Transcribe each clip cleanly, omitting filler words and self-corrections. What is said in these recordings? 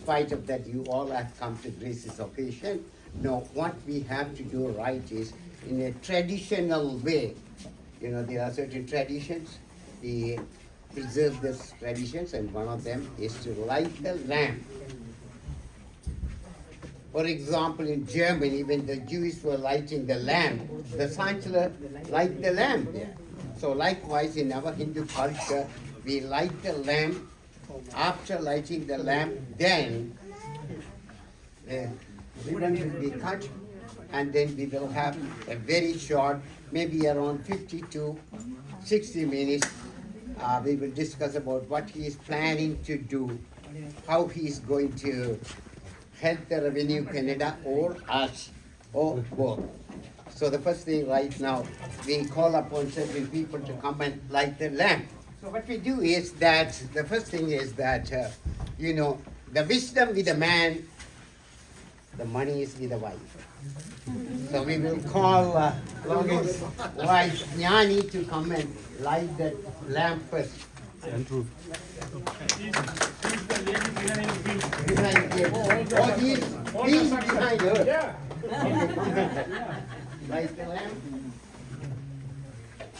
spite of that, you all have come to grace this occasion. Now, what we have to do right is in a traditional way. You know, there are certain traditions. We preserve these traditions, and one of them is to light the lamp. For example, in Germany, when the Jews were lighting the lamp, the chancellor light the lamp there. So likewise, in our Hindu culture, we light the lamp. After lighting the lamp, then the ribbon will be cut, and then we will have a very short, maybe around 50 to 60 minutes. We will discuss about what he is planning to do, how he is going to help the Revenue Canada or us, or both. So the first thing right now, we call upon certain people to come and light the lamp. So what we do is that, the first thing is that, you know, the wisdom with the man, the money is with the wife. So we will call Logan's wife, Jnani, to come and light the lamp first. Andrew. Behind here. Oh, he's behind her. Yeah. Okay, come on. Light the lamp.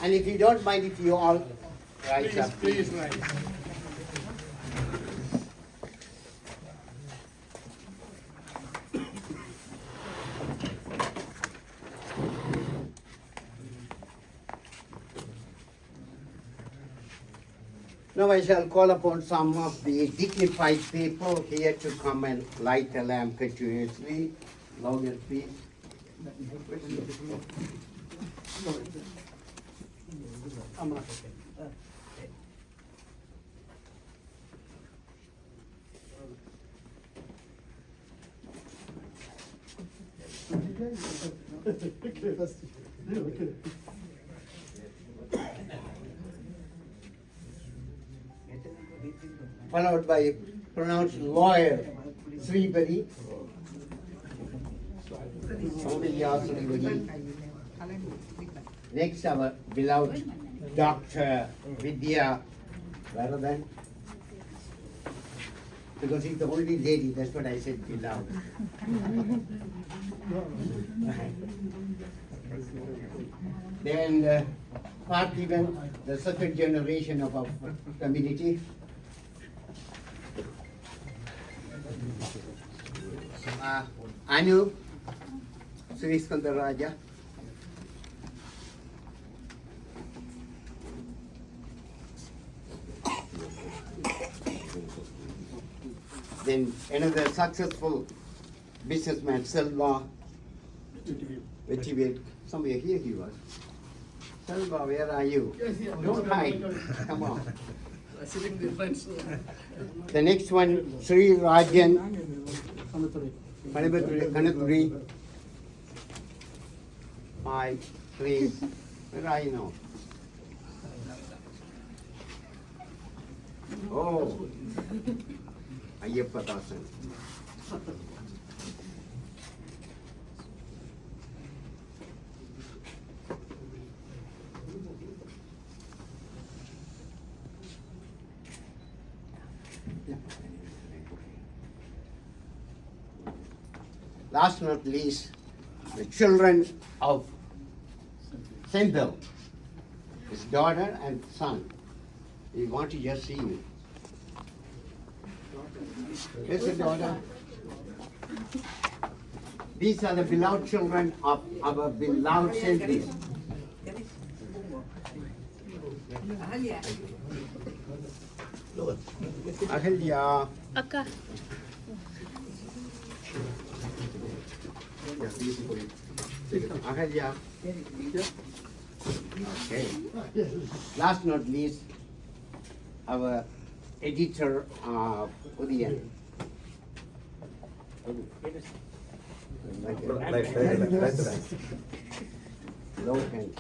And if you don't mind, if you all rise up. Please, rise. Now I shall call upon some of the dignified people here to come and light the lamp continuously. Louder, please. Followed by pronounced lawyer Sribari. Next, our beloved Dr. Vidya Varadan. Because he's the only lady, that's what I said, beloved. Then Parthiban, the second generation of our community. Anu, Sri Skandaraja. Then another successful businessman, Selva Vetivet. Somewhere here he was. Selva, where are you? Don't hide. Come on. The next one, Sri Rajan Kanaturi. Hi, please. Where are you now? Oh, Ayyappa Dasan. Last but not least, the children of Sindel, his daughter and son. We want to just see you. Here's the daughter. These are the beloved children of our beloved Sindel. Ahalya. Akka. Ahalya. Okay. Last but not least, our editor, Udiyan. Low hand.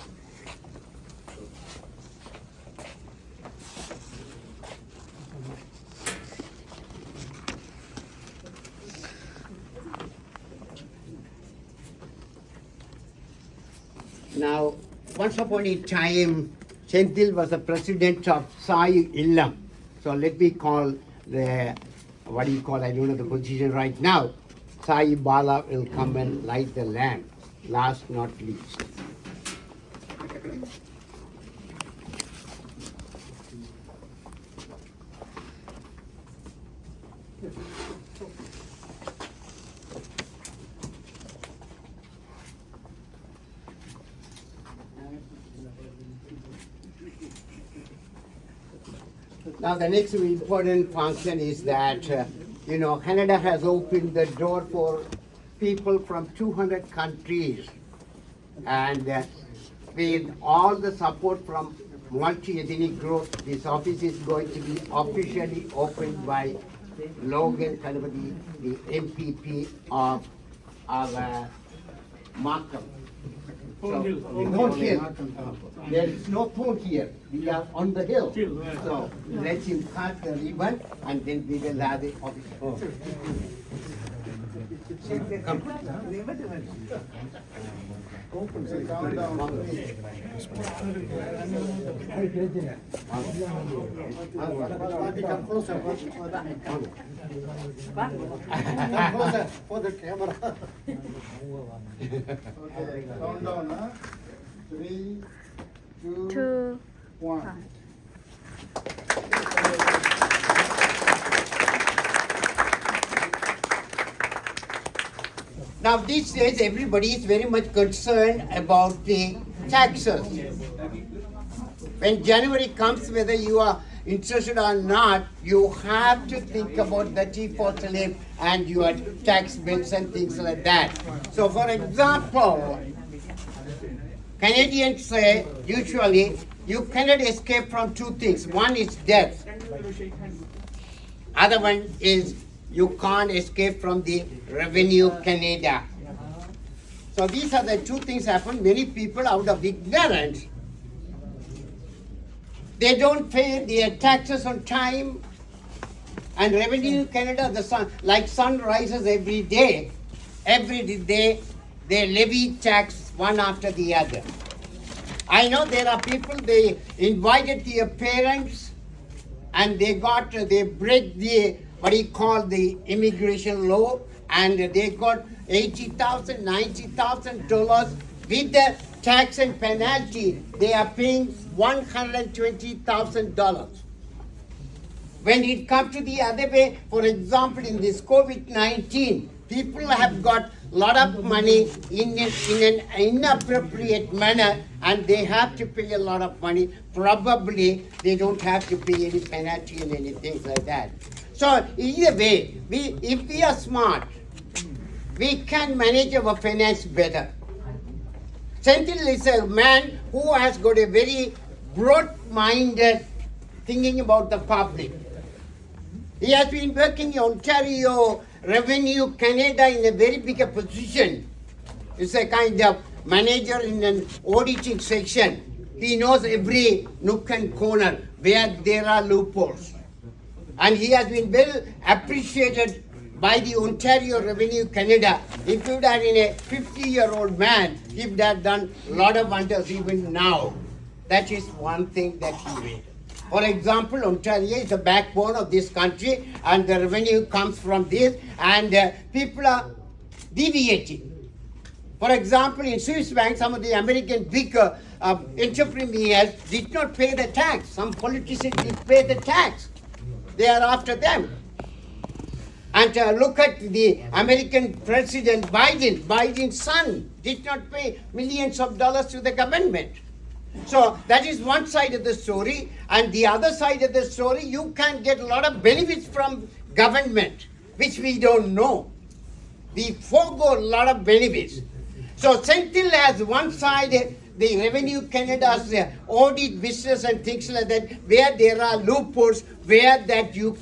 Now, once upon a time, Senthil was the president of Sai Illam. So let me call the what do you call, I don't know the position right now. Sai Bala will come and light the lamp, last not least. Now the next important function is that, Canada has opened the door for people from 200 countries. And with all the support from multi-ethnic group, this office is going to be officially opened by Logan Kanavati, the MPP of our Markham. Poon Hill. There is no Poon here. We are on the hill. So let him cut the ribbon and then we will have the office. Come. Come closer for the camera. Count down, huh? 3, 2, 1. Now these days everybody is very much concerned about the taxes. When January comes, whether you are interested or not, you have to think about the T4 slip and your tax bills and things like that. So for example, Canadians say usually you cannot escape from two things. One is death. Other one is you can't escape from the Revenue Canada. So these are the two things happen. Many people out of ignorance, they don't pay their taxes on time. And Revenue Canada, the sun rises every day they levy tax one after the other. I know there are people, they invited their parents and they break the, the immigration law, and they got $80,000, $90,000 with the tax and penalty. They are paying $120,000. When it comes to the other way, for example, in this COVID-19, people have got a lot of money in an inappropriate manner, and they have to pay a lot of money. Probably they don't have to pay any penalty and anything like that. So either way, if we are smart, we can manage our finance better. Sentinel is a man who has got a very broad-minded thinking about the public. He has been working in Ontario, Revenue Canada in a very big position. He's a kind of manager in an auditing section. He knows every nook and corner where there are loopholes. And he has been well appreciated by the Ontario Revenue Canada. If you had been a 50-year-old man, he would have done a lot of wonders even now. That is one thing that he did. For example, Ontario is the backbone of this country, and the revenue comes from this, and people are deviating. For example, in Swiss bank, some of the American big entrepreneurs did not pay the tax. Some politicians did pay the tax. They are after them. And look at the American President Biden. Biden's son did not pay millions of dollars to the government. So that is one side of the story. And the other side of the story, you can get a lot of benefits from government, which we don't know. We forego a lot of benefits. So Sentinel has one side, the Revenue Canada's audit business and things like that, where there are loopholes, where that you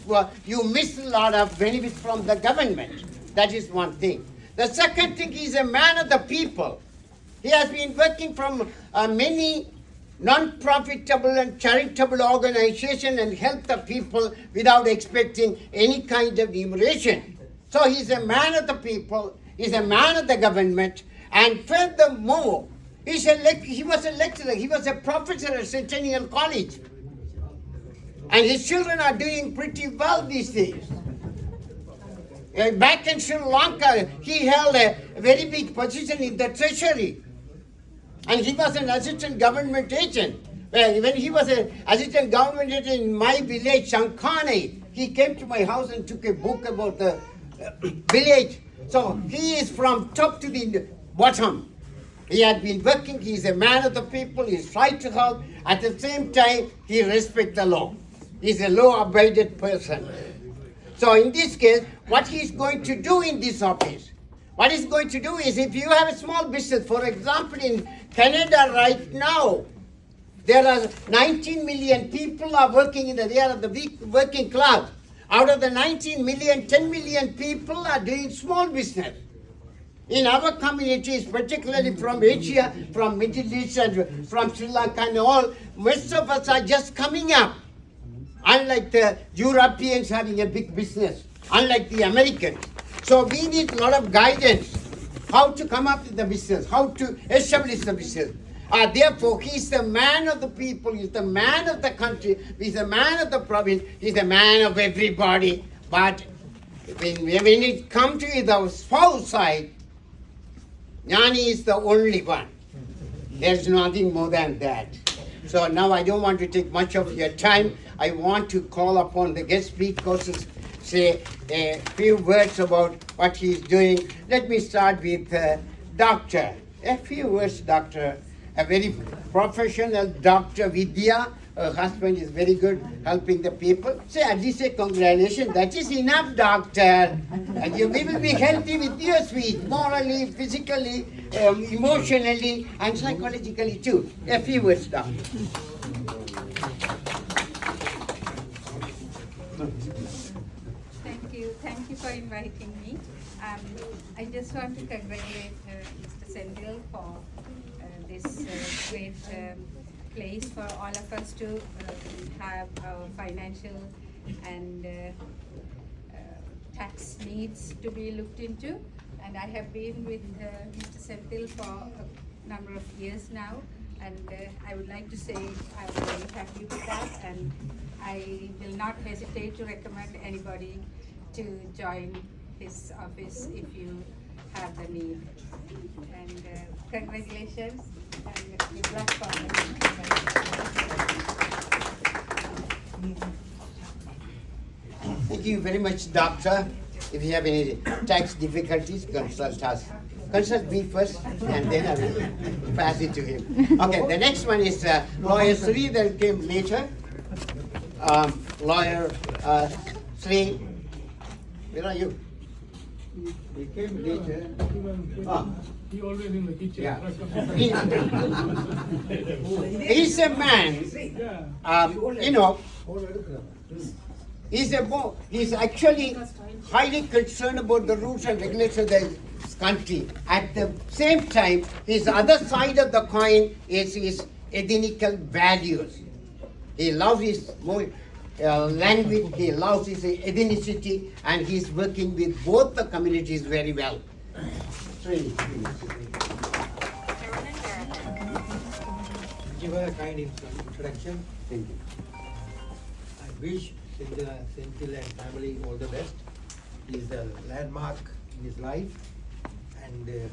miss a lot of benefits from the government. That is one thing. The second thing is a man of the people. He has been working from many non-profitable and charitable organizations and help the people without expecting any kind of remuneration. So he's a man of the people, he's a man of the government, and furthermore, he was a lecturer, he was a professor at Centennial College. And his children are doing pretty well these days. Back in Sri Lanka, he held a very big position in the treasury. And he was an assistant government agent. When he was an assistant government agent in my village, Shankane, he came to my house and took a book about the village. So he is from top to the bottom. He had been working, he is a man of the people, he is tried to help. At the same time, he respects the law. He is a law-abiding person. So in this case, what he is going to do in this office, what he's going to do is, if you have a small business, for example, in Canada right now, there are 19 million people are working in they are the working class. Out of the 19 million, 10 million people are doing small business. In our communities, particularly from Asia, from Middle East, and from Sri Lanka and all, most of us are just coming up. Unlike the Europeans having a big business, unlike the Americans. So we need a lot of guidance, how to come up with the business, how to establish the business. Therefore, he is the man of the people, he is the man of the country, he is the man of the province, he is the man of everybody. But when it comes to the spouse side, Jnani is the only one. There's nothing more than that. So now I don't want to take much of your time. I want to call upon the guest speakers to say a few words about what he is doing. Let me start with Doctor. A few words, Doctor. A very professional Dr. Vidya. Her husband is very good helping the people. Say at least a congratulations. That is enough, Doctor. And we will be healthy with your sweet, morally, physically, emotionally, and psychologically too. A few words, Doctor. Thank you for inviting me. I just want to congratulate Mr. Sendil for this great place for all of us to have our financial and tax needs to be looked into. And I have been with Mr. Sendil for a number of years now, and I would like to say I'm very happy with that, and I will not hesitate to recommend anybody to join his office if you have the need. And congratulations and good luck for Thank you very much, Doctor. If you have any tax difficulties, consult us. Consult me first, and then I will pass it to him. Okay, the next one is Lawyer Sri that came later. Lawyer Sri, where are you? He came later. He always in the kitchen. Yeah. He's a man, he's actually highly concerned about the rules and regulations of the country. At the same time, his other side of the coin is his ethnical values. He loves his language, he loves his ethnicity, and he's working with both the communities very well. Thank you for a kind introduction. Thank you. I wish Senthil and family all the best. He is a landmark in his life, and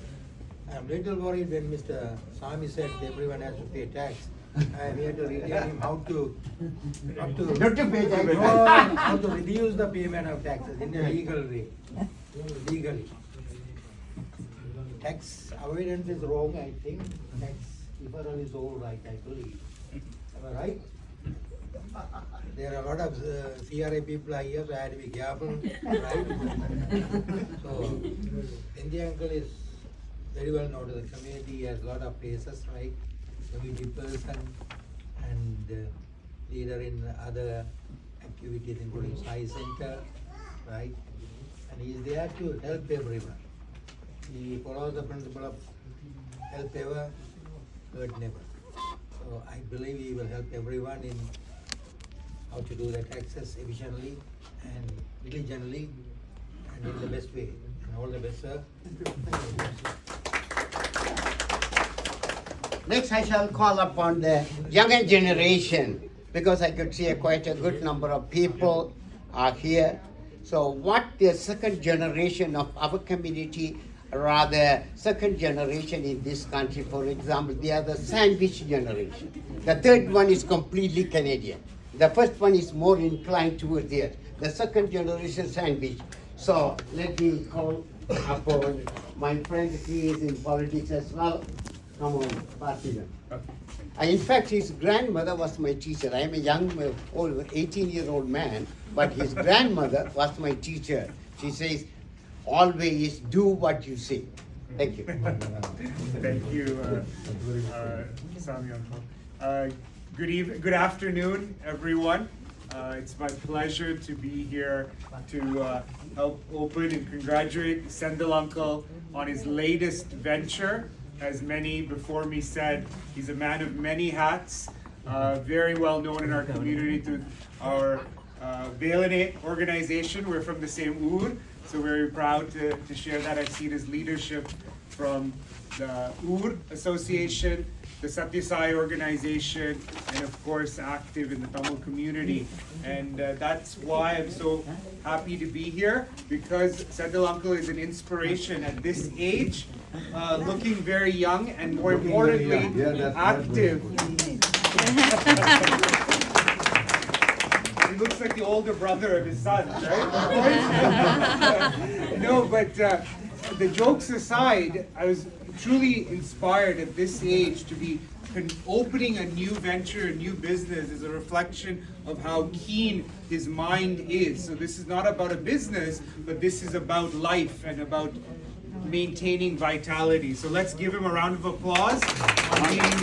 I'm little worried when Mr. Samy said everyone has to pay tax. I'm here to tell him how to Not to pay tax. how to reduce the payment of taxes in a legal way. Legally. Tax avoidance is wrong, I think. Tax deferral is all right, I believe. Am I right? There are a lot of CRA people are here, so I have to be careful, right? So, India uncle is very well known to the community. He has a lot of places, right? Community person and leader in other activities, including Science Center, right? And he is there to help everyone. He follows the principle of help ever, hurt never. So I believe he will help everyone in how to do the taxes efficiently and diligently and in the best way. And all the best, sir. Next, I shall call upon the younger generation, because I could see quite a good number of people are here. So what the second generation of our community, rather second generation in this country, for example, they are the sandwich generation. The third one is completely Canadian. The first one is more inclined towards it. The second generation sandwich. So let me call upon my friend, he is in politics as well. Come on, Parthiban. In fact, his grandmother was my teacher. I am a young, 18-year-old man, but his grandmother was my teacher. She says, always do what you say. Thank you. Thank you, Samy. Good afternoon, everyone. It's my pleasure to be here to help open and congratulate Sendil Uncle on his latest venture. As many before me said, he's a man of many hats, very well known in our community through our Velane organization. We're from the same Ur, so very proud to share that. I've seen his leadership from the Ur Association, the Satyasai organization, and of course active in the Tamil community. And that's why I'm so happy to be here, because Sendil Uncle is an inspiration at this age, looking very young and more importantly, active. He looks like the older brother of his son, right? No, but the jokes aside, I was truly inspired at this age to be opening a new venture, a new business is a reflection of how keen his mind is. So this is not about a business, but this is about life and about maintaining vitality. So let's give him a round of applause on being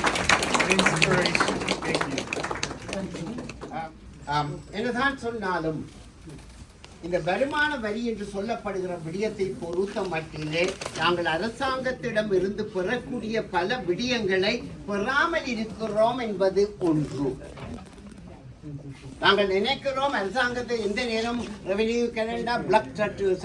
an inspiration. Thank you. என்னதான் சொன்னாலும் இந்த வருமான வரி என்று சொல்லப்படுகிற விடயத்தை பொறுத்த மட்டிலே நாங்கள் அரசாங்கத்திடம் இருந்து பெறக்கூடிய பல விடயங்களை பெறாமல் இருக்கிறோம் என்பது ஒன்று. நாங்கள் நினைக்கிறோம் அரசாங்கத்தை எந்த நேரம் ரெவென்யூ கனடா பிளக்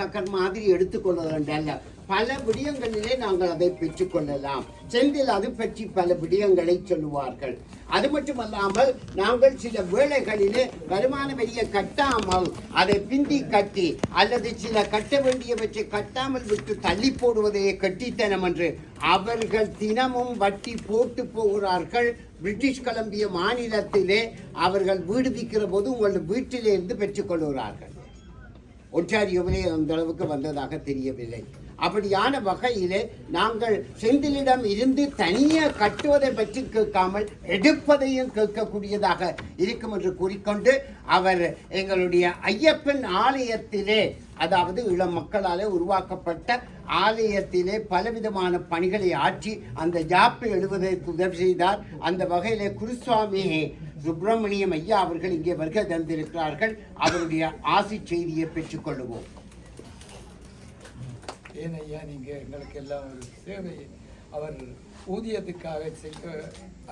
சக்கர் மாதிரி எடுத்துக்கொள்வதல்ல. பல விடயங்களிலே நாங்கள் அதை பெற்றுக்கொள்ளலாம். செந்தில் அது பற்றி பல விடயங்களை சொல்லுவார்கள். அது மட்டுமல்லாமல் நாங்கள் சில வேளைகளிலே வருமான வரியை கட்டாமல் அதை பிந்தி கட்டி அல்லது சில கட்ட வேண்டியவற்றை கட்டாமல் விட்டு தள்ளி போடுவதையே கட்டித்தனம் என்று அவர்கள் தினமும் வட்டி போட்டு போகிறார்கள். பிரிட்டிஷ் கொலம்பிய மாநிலத்திலே அவர்கள் வீடு விற்கிற போது உங்களது வீட்டிலே இருந்து பெற்றுக்கொள்கிறார்கள். ஒன்டாரியோவிலே அந்த அளவுக்கு வந்ததாக தெரியவில்லை. அப்படியான வகையிலே நாங்கள் செந்திலிடம் இருந்து தனியாக கட்டுவதை பற்றி கேட்காமல் எடுப்பதையும் கேட்கக்கூடியதாக இருக்கும் என்று கூறிக்கொண்டு அவர் எங்களுடைய ஐயப்பன் ஆலயத்திலே, அதாவது இளம் மக்களாலே உருவாக்கப்பட்ட ஆலயத்திலே பலவிதமான பணிகளை ஆற்றி அந்த ஜாப்பை எழுவதற்கு உதவி செய்தார். அந்த வகையிலே குருசுவாமி சுப்பிரமணியம் ஐயா அவர்கள் இங்கே வருகை தந்திருக்கிறார்கள். அவருடைய ஆசி செய்தியை பெற்றுக்கொள்வோம். ஏன் ஐயா, நீங்கள் எங்களுக்கு எல்லாம் ஒரு சேவை, அவர் ஊதியத்துக்காக செய்ய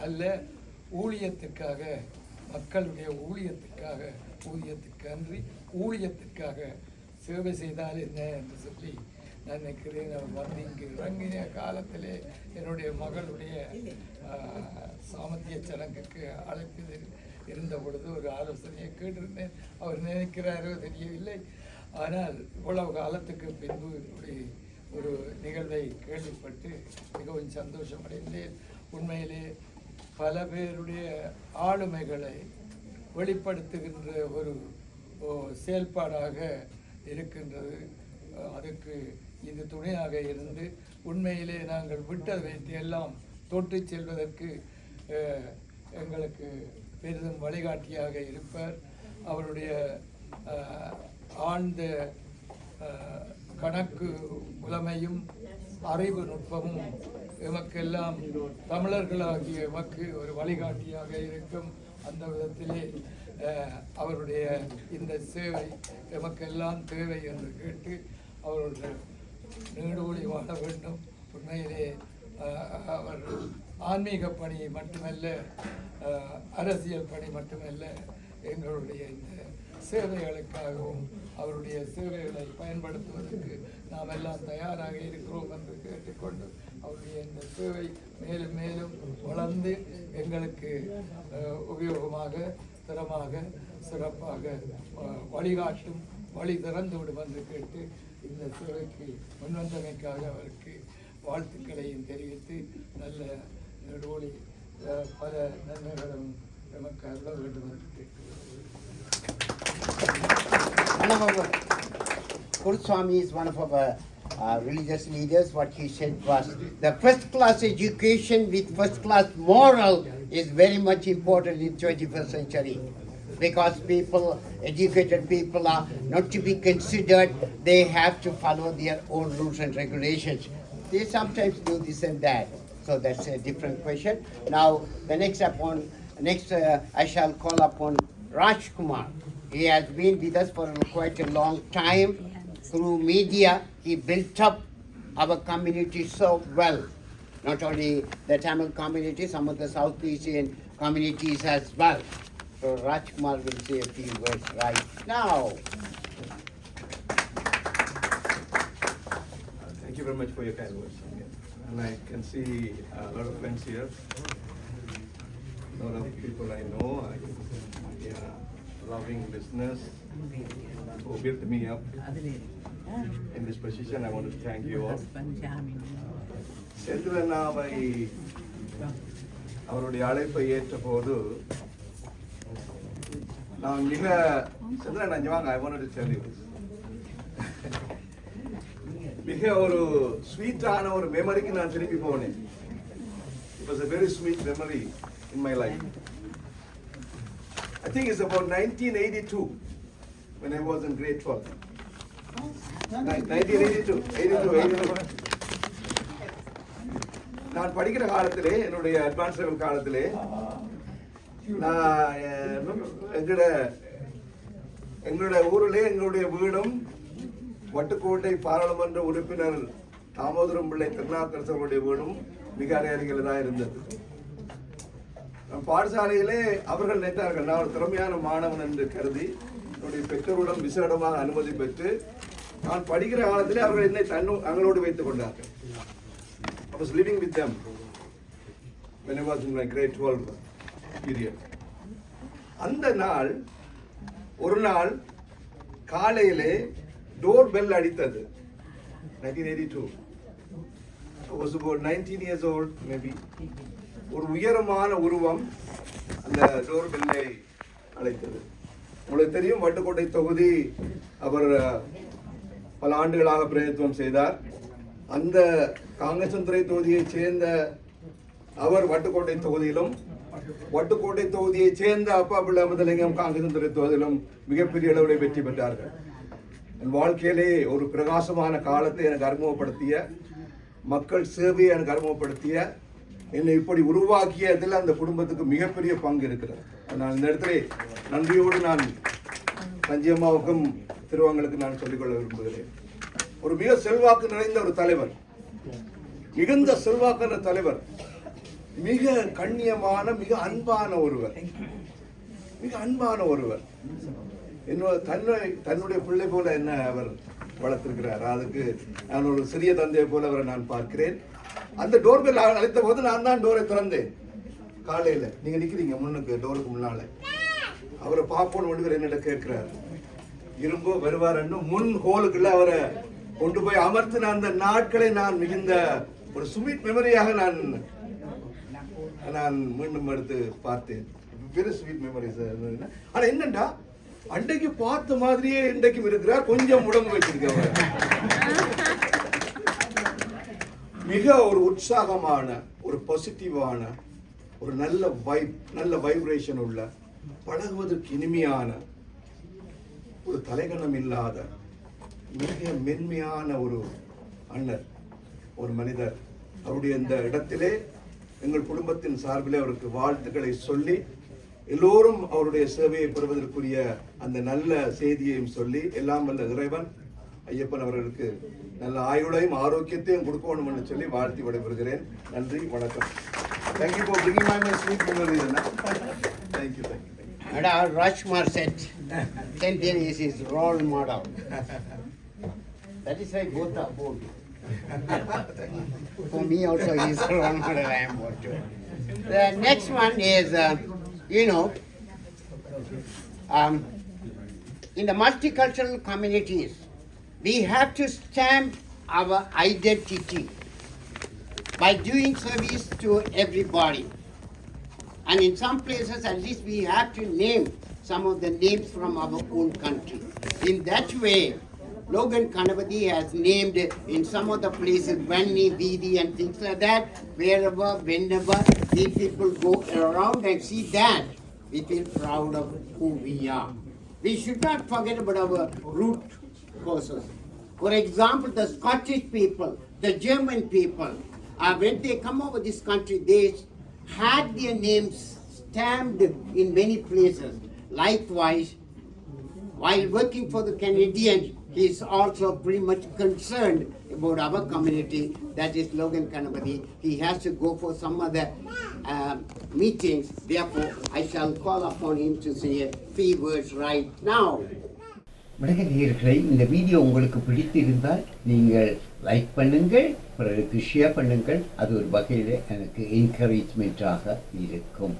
அல்ல, ஊழியத்துக்காக, மக்களுடைய ஊழியத்துக்கு அன்றி ஊழியத்துக்காக சேவை செய்தால் என்ன என்று சொல்லி நான் நினைக்கிறேன். அவர் வந்து இங்கு இறங்கிய காலத்திலே என்னுடைய மகளுடைய சாமத்திய சடங்குக்கு அழைப்பு இருந்த பொழுது ஒரு ஆலோசனையை கேட்டிருந்தேன். அவர் நினைக்கிறாரோ தெரியவில்லை. ஆனால் இவ்வளவு காலத்துக்கு பின்பு இப்படி ஒரு நிகழ்வை கேள்விப்பட்டு மிகவும் சந்தோஷமடைந்தேன். உண்மையிலே பல பேருடைய ஆளுமைகளை வெளிப்படுத்துகின்ற ஒரு செயல்பாடாக இருக்கின்றது. அதுக்கு இது துணையாக இருந்து உண்மையிலே நாங்கள் விட்டதை எல்லாம் தொட்டு செல்வதற்கு எங்களுக்கு பெரிதும் வழிகாட்டியாக இருப்பார். அவருடைய ஆழ்ந்த கணக்கு புலமையும் அறிவு நுட்பமும் எமக்கெல்லாம் தமிழர்களாகிய எமக்கு ஒரு வழிகாட்டியாக இருக்கும். அந்த விதத்திலே அவருடைய இந்த சேவை எமக்கெல்லாம் தேவை என்று கேட்டு அவருடைய நீடூழி வாழ வேண்டும். உண்மையிலே அவர் ஆன்மீக பணி மட்டுமல்ல, அரசியல் பணி மட்டுமல்ல, எங்களுடைய இந்த சேவைகளுக்காகவும் அவருடைய சேவைகளை பயன்படுத்துவதற்கு நாம் எல்லாம் தயாராக இருக்கிறோம் என்று கேட்டுக்கொண்டு அவருடைய இந்த சேவை மேலும் மேலும் வளர்ந்து எங்களுக்கு உபயோகமாக, தரமாக, சிறப்பாக வழிகாட்டும் வழி திறந்து விடும் என்று கேட்டு இந்த சேவைக்கு முன்வந்தமைக்காக அவருக்கு வாழ்த்துக்களையும் தெரிவித்து நல்ல நெடுவழி பல நன்மைகளும் நமக்கு அருள வேண்டும் என்று கேட்கிறேன். Swami is one of our religious leaders. What he said was the first class education with first class moral is very much important in 21st century. Because people, educated people are not to be considered, they have to follow their own rules and regulations. They sometimes do this and that. So that's a different question. Now, the next I shall call upon Raj Kumar. He has been with us for quite a long time. Through media, he built up our community so well. Not only the Tamil community, some of the South Asian communities as well. So Raj Kumar will say a few words right now. Thank you very much for your kind words. And I can see a lot of friends here. A lot of people I know. Loving business who built me up in this position. I want to thank you all. செந்திலண்ணாவை அவருடைய அழைப்பை ஏற்ற போது நான் மிக செந்திலண்ணா வாங்க I wanted to tell you மிக ஒரு ஸ்வீட்டான ஒரு மெமரிக்கு நான் திருப்பி போனேன். It was a very sweet memory in my life. I think it's about 1982 when I was in grade 12. 1982. நான் படிக்கிற காலத்திலே என்னுடைய அட்வான்ஸ் லெவல் காலத்திலே நான் எங்களுடைய ஊரிலே எங்களுடைய வீடும் வட்டுக்கோட்டை பாராளுமன்ற உறுப்பினர் தாமோதரம் பிள்ளை திருநாக்கரசருடைய வீடும் மிக அருகில் தான் இருந்தது. பாடசாலையிலே அவர்கள் நினைத்தார்கள் நான் ஒரு திறமையான மாணவன் என்று கருதி என்னுடைய பெற்றோருடன் விசேடமாக அனுமதி பெற்று நான் படிக்கிற காலத்திலே அவர்கள் என்னை தங்களோடு வைத்துக் கொண்டார்கள். I was living with them when I was in my grade 12 period. அந்த நாள் ஒரு நாள் காலையிலே டோர் பெல் அடித்தது. 1982. I was about 19 years old maybe. ஒரு உயரமான உருவம் அந்த டோர் பெல்லை அழைத்தது. உங்களுக்கு தெரியும் வட்டுக்கோட்டை தொகுதி அவர் பல ஆண்டுகளாக பிரதித்துவம் செய்தார். அந்த காங்கேசன்துறை தொகுதியை சேர்ந்த அவர் வட்டுக்கோட்டை தொகுதியிலும் வட்டுக்கோட்டை தொகுதியை சேர்ந்த அப்பா பிள்ளை அமுதலிங்கம் காங்கேசன்துறை தொகுதியிலும் மிகப்பெரிய அளவில் வெற்றி பெற்றார்கள். என் வாழ்க்கையிலே ஒரு பிரகாசமான காலத்தை எனக்கு அறிமுகப்படுத்திய மக்கள் சேவையை எனக்கு அறிமுகப்படுத்திய என்னை இப்படி உருவாக்கியதில் அந்த குடும்பத்துக்கு மிகப்பெரிய பங்கு இருக்கிறது. நான் இந்த இடத்துல நன்றியோடு நான் சஞ்சயம்மாவுக்கும் திருவாங்களுக்கு நான் சொல்லிக்கொள்ள விரும்புகிறேன். ஒரு மிக செல்வாக்கு நிறைந்த ஒரு தலைவர், மிகுந்த செல்வாக்கான தலைவர், மிக கண்ணியமான மிக அன்பான ஒருவர், மிக அன்பான ஒருவர். தன்னுடைய பிள்ளை போல என்ன அவர் வளர்த்திருக்கிறார். அதுக்கு நான் ஒரு சிறிய தந்தையை போல அவரை நான் பார்க்கிறேன். அந்த டோர்பெல் அழைத்த போது நான் தான் டோரை திறந்தேன். காலையில நீங்க நிக்கிறீங்க முன்னுக்கு டோருக்கு முன்னால. அவரை பார்ப்போன்னு ஒன்று என்னிட்ட கேட்கிறார். இரும்போ வருவாருன்னு முன் ஹோலுக்குள்ள அவரை கொண்டு போய் அமர்த்தின அந்த நாட்களை நான் மிகுந்த ஒரு ஸ்வீட் மெமரியாக நான் மீண்டும் எடுத்து பார்த்தேன். Very sweet memories. ஆனா என்னண்டா அன்றைக்கு பார்த்த மாதிரியே இன்றைக்கும் இருக்கிறார். கொஞ்சம் உடம்பு வச்சிருக்கவர். மிக ஒரு உற்சாகமான ஒரு பாசிட்டிவான ஒரு நல்ல வைப்ரேஷன் உள்ள பழகுவதற்கு இனிமையான ஒரு தலைகணம் இல்லாத மிக மென்மையான ஒரு அண்ணர், ஒரு மனிதர். அவருடைய இந்த இடத்திலே எங்கள் குடும்பத்தின் சார்பிலே அவருக்கு வாழ்த்துக்களை சொல்லி எல்லோரும் அவருடைய சேவையை பெறுவதற்குரிய அந்த நல்ல செய்தியையும் சொல்லி எல்லாம் வல்ல இறைவன் ஐயப்பன் அவர்களுக்கு நல்ல ஆயுளையும் ஆரோக்கியத்தையும் கொடுக்கணும் என்று சொல்லி வாழ்த்தி விடைபெறுகிறேன். நன்றி, வணக்கம். Thank you for bringing my sweet memories. Thank you. And our Rajkumar said, Senthil is his role model. That is why both are bold. For me also he is role model, I am bold too. The next one is, in the multicultural communities, we have to stamp our identity by doing service to everybody. And in some places, at least we have to name some of the names from our own country. In that way, Logan Kanavati has named in some of the places Vanni, Vidi and things like that. Wherever, whenever we people go around and see that, we feel proud of who we are. We should not forget about our root causes. For example, the Scottish people, the German people, when they come over this country, they had their names stamped in many places. Likewise, while working for the Canadians, he is also pretty much concerned about our community, that is Logan Kanavati. He has to go for some other meetings. Therefore, I shall call upon him to say a few words right now. வணக்கநேயர்களே, இந்த video உங்களுக்கு பிடித்திருந்தால் நீங்கள் like பண்ணுங்கள், பிறருக்கு share பண்ணுங்கள். அது ஒரு வகையில் எனக்கு என்கரேஜ்மெண்ட்டாக இருக்கும்.